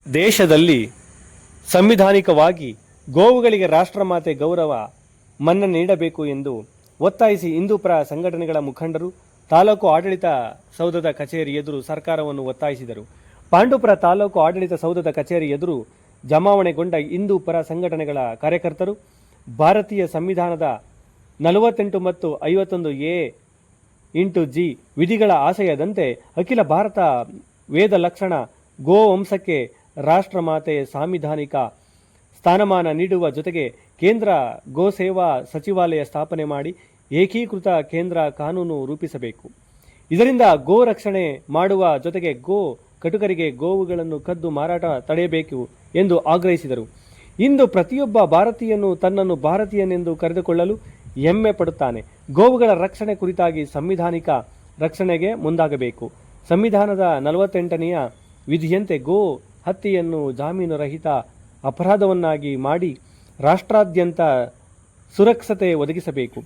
ದೇಶದಲ್ಲಿ ಸಂವಿಧಾನಿಕವಾಗಿ ಗೋವುಗಳಿಗೆ ರಾಷ್ಟ್ರಮಾತೆ ಗೌರವ ಮನ್ನಣೆ ನೀಡಬೇಕು ಎಂದು ಒತ್ತಾಯಿಸಿ ಹಿಂದೂಪರ ಸಂಘಟನೆಗಳ ಮುಖಂಡರು ತಾಲೂಕು ಆಡಳಿತ ಸೌಧದ ಕಚೇರಿ ಎದುರು ಸರ್ಕಾರವನ್ನು ಒತ್ತಾಯಿಸಿದರು. ಪಾಂಡವಪುರ ತಾಲೂಕು ಆಡಳಿತ ಸೌಧದ ಕಚೇರಿ ಎದುರು ಜಮಾವಣೆಗೊಂಡ ಹಿಂದೂಪರ ಸಂಘಟನೆಗಳ ಕಾರ್ಯಕರ್ತರು ಭಾರತೀಯ ಸಂವಿಧಾನದ 48 ಮತ್ತು 51A(G) ವಿಧಿಗಳ ಆಶಯದಂತೆ ಅಖಿಲ ಭಾರತ ವೇದ ಲಕ್ಷಣ ಗೋವಂಶಕ್ಕೆ ರಾಷ್ಟ್ರಮಾತೆ ಸಾಂವಿಧಾನಿಕ ಸ್ಥಾನಮಾನ ನೀಡುವ ಜೊತೆಗೆ ಕೇಂದ್ರ ಗೋಸೇವಾ ಸಚಿವಾಲಯ ಸ್ಥಾಪನೆ ಮಾಡಿ ಏಕೀಕೃತ ಕೇಂದ್ರ ಕಾನೂನು ರೂಪಿಸಬೇಕು. ಇದರಿಂದ ಗೋ ರಕ್ಷಣೆ ಮಾಡುವ ಜೊತೆಗೆ ಗೋ ಕಟುಕರಿಗೆ ಗೋವುಗಳನ್ನು ಕದ್ದು ಮಾರಾಟ ತಡೆಯಬೇಕು ಎಂದು ಆಗ್ರಹಿಸಿದರು. ಇಂದು ಪ್ರತಿಯೊಬ್ಬ ಭಾರತೀಯನು ತನ್ನನ್ನು ಭಾರತೀಯನೆಂದು ಕರೆದುಕೊಳ್ಳಲು ಹೆಮ್ಮೆ ಪಡುತ್ತಾನೆ. ಗೋವುಗಳ ರಕ್ಷಣೆ ಕುರಿತಾಗಿ ಸಂವಿಧಾನಿಕ ರಕ್ಷಣೆಗೆ ಮುಂದಾಗಬೇಕು. ಸಂವಿಧಾನದ 48ನೇ ವಿಧಿಯಂತೆ ಗೋ ಹತ್ಯೆಯನ್ನು ಜಾಮೀನು ರಹಿತ ಅಪರಾಧವನ್ನಾಗಿ ಮಾಡಿ ರಾಷ್ಟ್ರಾದ್ಯಂತ ಸುರಕ್ಷತೆ ಒದಗಿಸಬೇಕು.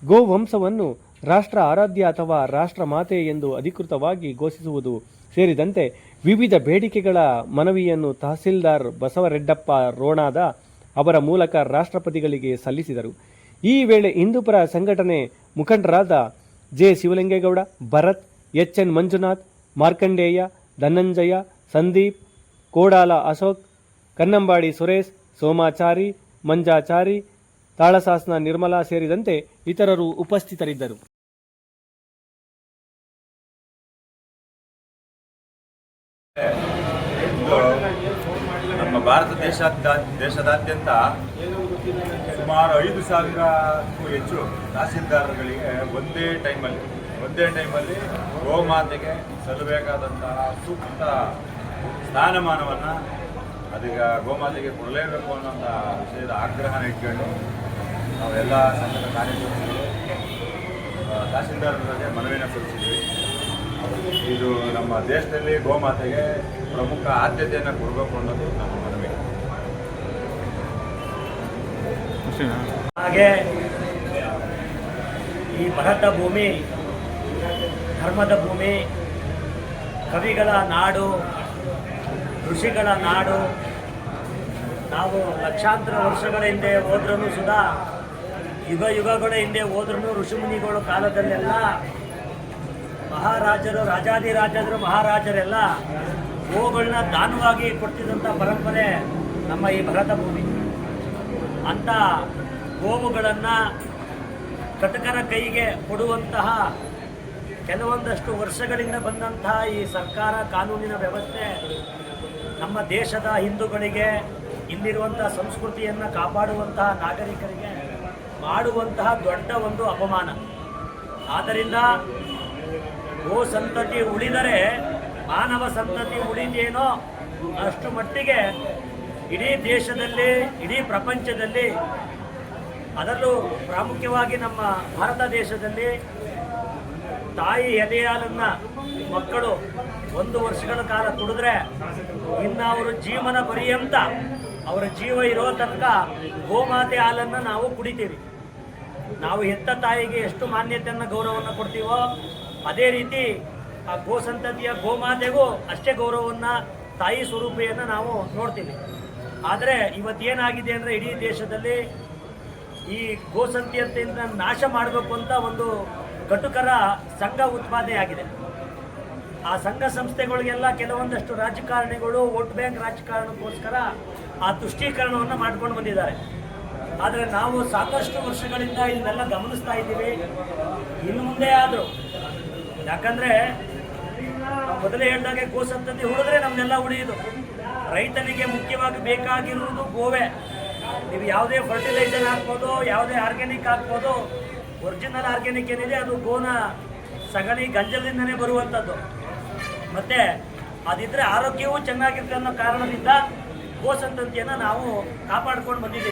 ಗೋವಂಶವನ್ನು ರಾಷ್ಟ್ರ ಆರಾಧ್ಯ ಅಥವಾ ರಾಷ್ಟ್ರ ಮಾತೆ ಎಂದು ಅಧಿಕೃತವಾಗಿ ಘೋಷಿಸುವುದು ಸೇರಿದಂತೆ ವಿವಿಧ ಬೇಡಿಕೆಗಳ ಮನವಿಯನ್ನು ತಹಸೀಲ್ದಾರ್ ಬಸವರೆಡ್ಡಪ್ಪ ರೋಣಾದ ಅವರ ಮೂಲಕ ರಾಷ್ಟ್ರಪತಿಗಳಿಗೆ ಸಲ್ಲಿಸಿದರು. ಈ ವೇಳೆ ಹಿಂದೂಪರ ಸಂಘಟನೆ ಮುಖಂಡರಾದ ಜೆ ಶಿವಲಿಂಗೇಗೌಡ, ಭರತ್, ಎಚ್.ಎನ್. ಮಂಜುನಾಥ್, ಮಾರ್ಕಂಡೇಯ, ಧನಂಜಯ, ಸಂದೀಪ್, ಕೋಡಾಲ ಅಶೋಕ್, ಕನ್ನಂಬಾಡಿ ಸುರೇಶ್, ಸೋಮಾಚಾರಿ, ಮಂಜಾಚಾರಿ, ತಾಳಸಾಸ್ನ ನಿರ್ಮಲಾ ಸೇರಿದಂತೆ ಇತರರು ಉಪಸ್ಥಿತರಿದ್ದರು. ನಮ್ಮ ಭಾರತ ದೇಶದಾದ್ಯಂತ ಸುಮಾರು 5,000ಕ್ಕೂ ಹೆಚ್ಚು ತಹಸೀಲ್ದಾರ್ಗಳಿಗೆ ಒಂದೇ ಟೈಮಲ್ಲಿ ಗೋಮಾತೆಗೆ ಸಲ್ಲಬೇಕಾದಂತಹ ಸೂಕ್ತ ಸ್ಥಾನಮಾನವನ್ನು ಅದೀಗ ಗೋಮಾತೆಗೆ ಕೊಡಲೇಬೇಕು ಅನ್ನೋಂಥ ವಿಷಯದ ಆಗ್ರಹನ ಇಟ್ಕೊಂಡು ನಾವೆಲ್ಲ ಸಂಘದ ಕಾರ್ಯಕರ್ತರು ತಹಸೀಲ್ದಾರರಿಗೆ ಮನವಿನ ಸಲ್ಲಿಸಿದ್ವಿ. ಇದು ನಮ್ಮ ದೇಶದಲ್ಲಿ ಗೋಮಾತೆಗೆ ಪ್ರಮುಖ ಆದ್ಯತೆಯನ್ನು ಕೊಡಬೇಕು ಅನ್ನೋದು ನಮ್ಮ ಮನವಿ. ಹಾಗೆ ಈ ಭರತ ಭೂಮಿ ಧರ್ಮದ ಭೂಮಿ, ಕವಿಗಳ ನಾಡು, ಋಷಿಗಳ ನಾಡು. ನಾವು ಲಕ್ಷಾಂತರ ವರ್ಷಗಳ ಹಿಂದೆ ಹೋದ್ರೂ ಸುಧಾ ಯುಗಗಳ ಹಿಂದೆ ಹೋದ್ರೂ ಋಷಿಮುನಿಗಳ ಕಾಲದಲ್ಲೆಲ್ಲ ಮಹಾರಾಜರು, ರಾಜಾದಿರಾಜರು, ಮಹಾರಾಜರೆಲ್ಲ ಗೋಗಳನ್ನ ದಾನವಾಗಿ ಕೊಡ್ತಿದ್ದಂಥ ಪರಂಪರೆ ನಮ್ಮ ಈ ಭರತ ಭೂಮಿ. ಅಂಥ ಗೋವುಗಳನ್ನು ಕಟಕರ ಕೈಗೆ ಕೊಡುವಂತಹ ಕೆಲವೊಂದಷ್ಟು ವರ್ಷಗಳಿಂದ ಬಂದಂತಹ ಈ ಸರ್ಕಾರ ಕಾನೂನಿನ ವ್ಯವಸ್ಥೆ ನಮ್ಮ ದೇಶದ ಹಿಂದೂಗಳಿಗೆ, ಇಲ್ಲಿರುವಂತಹ ಸಂಸ್ಕೃತಿಯನ್ನು ಕಾಪಾಡುವಂತಹ ನಾಗರಿಕರಿಗೆ ಮಾಡುವಂತಹ ದೊಡ್ಡ ಒಂದು ಅಪಮಾನ. ಆದ್ದರಿಂದ ಗೋ ಸಂತತಿ ಉಳಿದರೆ ಮಾನವ ಸಂತತಿ ಉಳಿದೇನೋ ಅಷ್ಟು ಮಟ್ಟಿಗೆ ಇಡೀ ದೇಶದಲ್ಲಿ, ಇಡೀ ಪ್ರಪಂಚದಲ್ಲಿ, ಅದರಲ್ಲೂ ಪ್ರಾಮುಖ್ಯವಾಗಿ ನಮ್ಮ ಭಾರತ ದೇಶದಲ್ಲಿ ತಾಯಿ ಎದೆ ಹಾಲನ್ನು ಮಕ್ಕಳು 1 ವರ್ಷಗಳ ಕಾಲ ಕುಡಿದ್ರೆ ಇನ್ನು ಅವರು ಜೀವನ ಪರ್ಯಂತ ಅವರ ಜೀವ ಇರೋ ತನಕ ಗೋಮಾತೆ ಹಾಲನ್ನು ನಾವು ಕುಡಿತೀವಿ. ನಾವು ಹೆತ್ತ ತಾಯಿಗೆ ಎಷ್ಟು ಮಾನ್ಯತೆಯನ್ನು, ಗೌರವವನ್ನು ಕೊಡ್ತೀವೋ ಅದೇ ರೀತಿ ಆ ಗೋ ಸಂತತಿಯ ಗೋಮಾತೆಗೂ ಅಷ್ಟೇ ಗೌರವವನ್ನು, ತಾಯಿ ಸ್ವರೂಪಿಯನ್ನು ನಾವು ನೋಡ್ತೀವಿ. ಆದರೆ ಇವತ್ತೇನಾಗಿದೆ ಅಂದರೆ ಇಡೀ ದೇಶದಲ್ಲಿ ಈ ಗೋಸಂತತಿಯಿಂದ ನಾಶ ಮಾಡಬೇಕು ಅಂತ ಒಂದು ಕಟುಕರ ಸಂಘ ಉತ್ಪಾದನೆಯಾಗಿದೆ. ಆ ಸಂಘ ಸಂಸ್ಥೆಗಳಿಗೆಲ್ಲ ಕೆಲವೊಂದಷ್ಟು ರಾಜಕಾರಣಿಗಳು ವೋಟ್ ಬ್ಯಾಂಕ್ ರಾಜಕಾರಣಕ್ಕೋಸ್ಕರ ಆ ತುಷ್ಟೀಕರಣವನ್ನು ಮಾಡ್ಕೊಂಡು ಬಂದಿದ್ದಾರೆ. ಆದರೆ ನಾವು ಸಾಕಷ್ಟು ವರ್ಷಗಳಿಂದ ಇದನ್ನೆಲ್ಲ ಗಮನಿಸ್ತಾ ಇದ್ದೀವಿ. ಇನ್ನು ಮುಂದೆ ಆದರೂ, ಯಾಕಂದರೆ ಮೊದಲೇ ಹೇಳಿದಾಗೆ ಗೋ ಸಂತತಿ ಉಳಿದ್ರೆ ನಮ್ಮನ್ನೆಲ್ಲ ಉಳಿಯೋದು. ರೈತನಿಗೆ ಮುಖ್ಯವಾಗಿ ಬೇಕಾಗಿರುವುದು ಗೋವೇ. ನೀವು ಯಾವುದೇ ಫರ್ಟಿಲೈಸರ್ ಹಾಕ್ಬೋದು, ಯಾವುದೇ ಆರ್ಗ್ಯಾನಿಕ್ ಹಾಕ್ಬೋದು, ಒರಿಜಿನಲ್ ಆರ್ಗ್ಯಾನಿಕ್ ಏನಿದೆ ಅದು ಗೋನ ಸಗಣಿ ಗಂಜಲಿಂದನೇ ಬರುವಂಥದ್ದು. ಮತ್ತು ಅದಿದ್ದರೆ ಆರೋಗ್ಯವೂ ಚೆನ್ನಾಗಿರುತ್ತೆ ಅನ್ನೋ ಕಾರಣದಿಂದ ಗೋ ಸಂತತಿಯನ್ನು ನಾವು ಕಾಪಾಡ್ಕೊಂಡು ಬಂದಿದ್ದೀವಿ.